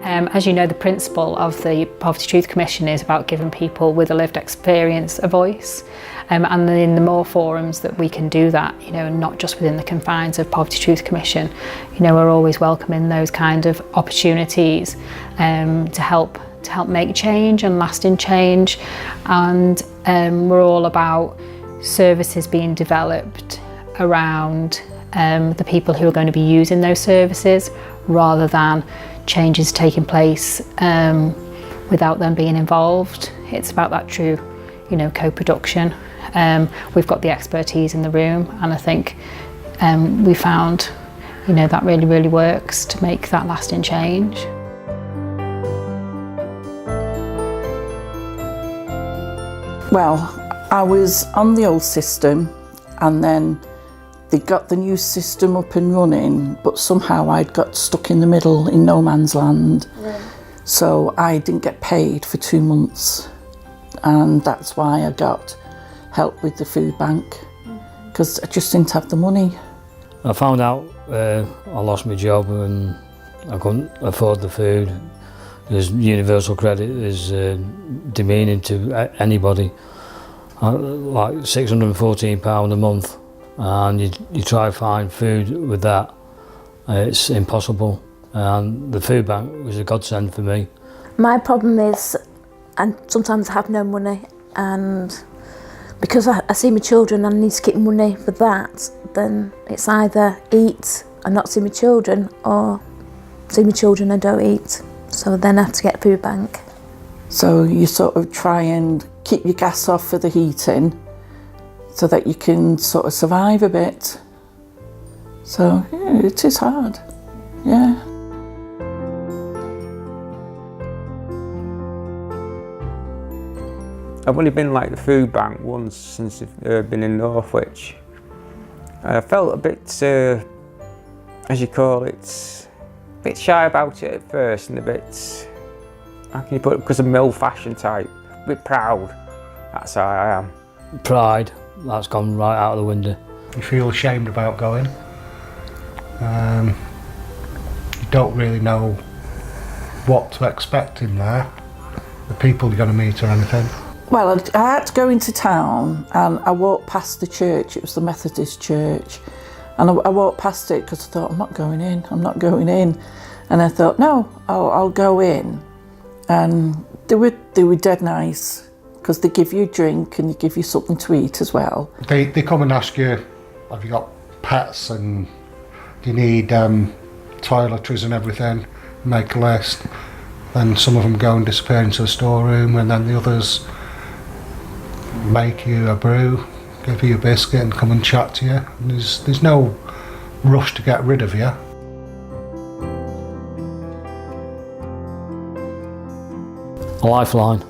As you know, the principle of the Poverty Truth Commission is about giving people with a lived experience a voice, and in the more forums that we can do that, not just within the confines of Poverty Truth Commission, we're always welcoming those kind of opportunities to help make change and lasting change. And we're all about services being developed around the people who are going to be using those services, rather than changes taking place without them being involved. It's about that true, co-production. We've got the expertise in the room, and I think we found, that really, really works to make that lasting change. Well, I was on the old system, and then they got the new system up and running, but somehow I'd got stuck in the middle in no man's land. Right. So I didn't get paid for 2 months, and that's why I got help with the food bank, because I just didn't have the money. I found out I lost my job and I couldn't afford the food. There's universal credit is demeaning to anybody. Like £614 a month, and you try to find food with that, it's impossible. And the food bank was a godsend for me. My problem is, and sometimes I have no money, and because I see my children and I need to keep money for that, then it's either eat and not see my children, or see my children and don't eat. So then I have to get a food bank. So you sort of try and keep your gas off for the heating so that you can sort of survive a bit. So yeah, it is hard, yeah. I've only been like the food bank once since I've been in Northwich. I felt a bit, as you call it, a bit shy about it at first, and a bit, how can you put it, because I'm old-fashioned type, a bit proud. That's how I am. Pride, that's gone right out of the window. You feel ashamed about going. You don't really know what to expect in there, the people you're going to meet or anything. Well, I had to go into town, and I walked past the church. It was the Methodist church, and I walked past it because I thought, I'm not going in. And I thought, no, I'll go in. And they were dead nice, because they give you a drink and they give you something to eat as well. They come and ask you, have you got pets, and do you need toiletries and everything? Make a list. Then some of them go and disappear into the storeroom, and then the others make you a brew, give you a biscuit and come and chat to you. And there's no rush to get rid of you. A lifeline,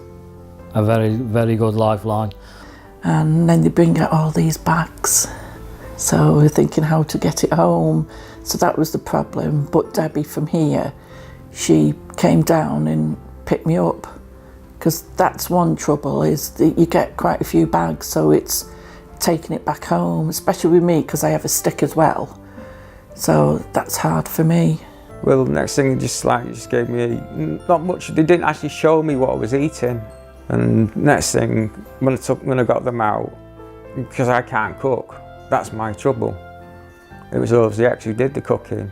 a very, very good lifeline. And then they bring out all these bags. So we're thinking how to get it home. So that was the problem. But Debbie from here, she came down and picked me up. Because that's one trouble, is that you get quite a few bags, so it's taking it back home, especially with me, because I have a stick as well. So that's hard for me. Well, the next thing, just gave me not much. They didn't actually show me what I was eating. And next thing, when I got them out, because I can't cook, that's my trouble. It was always the ex who did the cooking,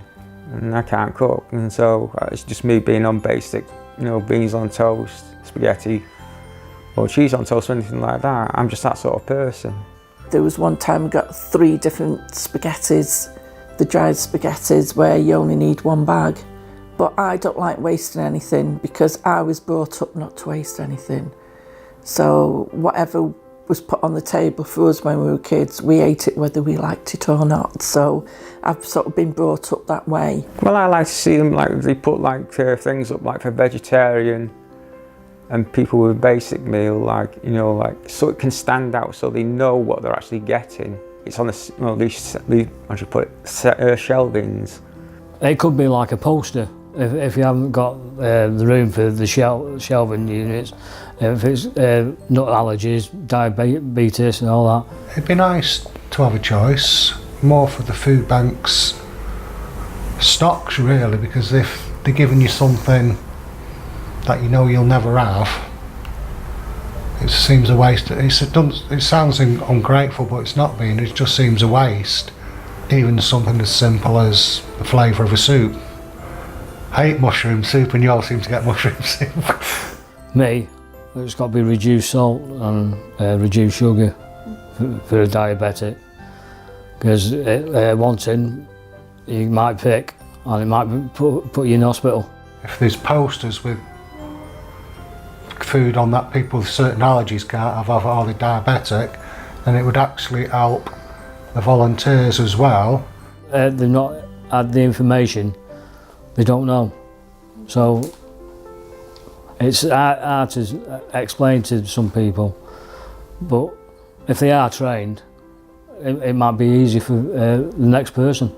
and I can't cook, and so it's just me being on basic, beans on toast, spaghetti, or cheese on toast, or anything like that. I'm just that sort of person. There was one time we got 3 different spaghettis, the dried spaghettis, where you only need 1 bag. But I don't like wasting anything, because I was brought up not to waste anything. So whatever was put on the table for us when we were kids, we ate it whether we liked it or not. So I've sort of been brought up that way. Well, I like to see them, they put things up for vegetarian and people with a basic meal, so it can stand out, so they know what they're actually getting. It's on these how should put it, shelvings. It could be like a poster if you haven't got the room for the shelving units. If it's nut allergies, diabetes and all that. It'd be nice to have a choice, more for the food bank's stocks really, because if they're giving you something that you know you'll never have, it seems a waste. It sounds ungrateful, but it's not being. It just seems a waste. Even something as simple as the flavour of a soup. I hate mushroom soup, and you all seem to get mushroom soup. Me, it's got to be reduced salt and reduced sugar for a diabetic. Because one tin you might pick and it might put you in hospital. If there's posters with food on that people with certain allergies can't have, or they're diabetic, then it would actually help the volunteers as well. They've not had the information, they don't know. So it's hard to explain to some people, but if they are trained, it might be easy for the next person.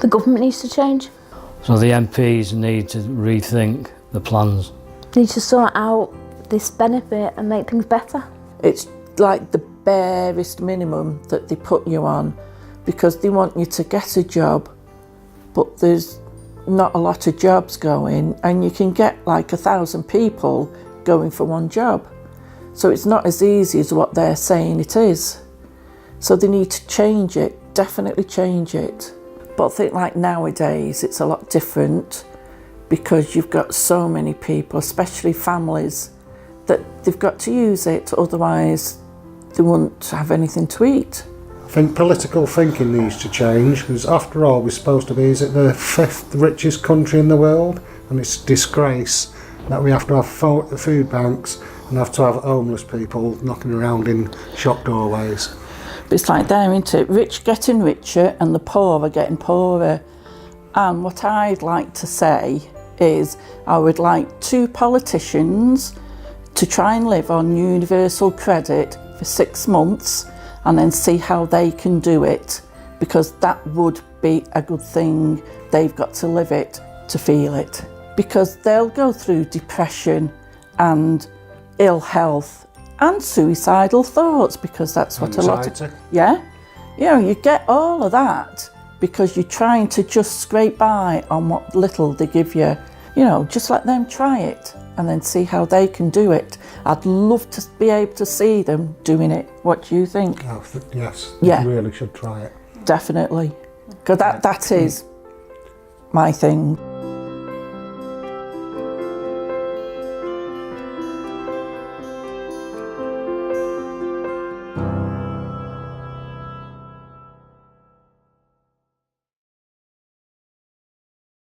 The government needs to change. So the MPs need to rethink the plans. Need to sort out this benefit and make things better. It's like the barest minimum that they put you on, because they want you to get a job, but there's not a lot of jobs going, and you can get like 1,000 people going for one job. So it's not as easy as what they're saying it is. So they need to change it, definitely change it. But I think like nowadays it's a lot different, because you've got so many people, especially families, that they've got to use it, otherwise they won't have anything to eat. I think political thinking needs to change, because after all we're supposed to be, is it the 5th richest country in the world? And it's a disgrace that we have to have food banks and have to have homeless people knocking around in shop doorways. But it's like there, isn't it? Rich getting richer and the poor are getting poorer. And what I'd like to say is I would like 2 politicians to try and live on universal credit for 6 months and then see how they can do it, because that would be a good thing. They've got to live it to feel it, because they'll go through depression and ill health and suicidal thoughts, because that's what Anxiety. a lot of... Yeah, you know, you get all of that because you're trying to just scrape by on what little they give you. You know, just let them try it and then see how they can do it. I'd love to be able to see them doing it. What do you think? Oh, yes, Yeah. you really should try it. Definitely, because that is my thing.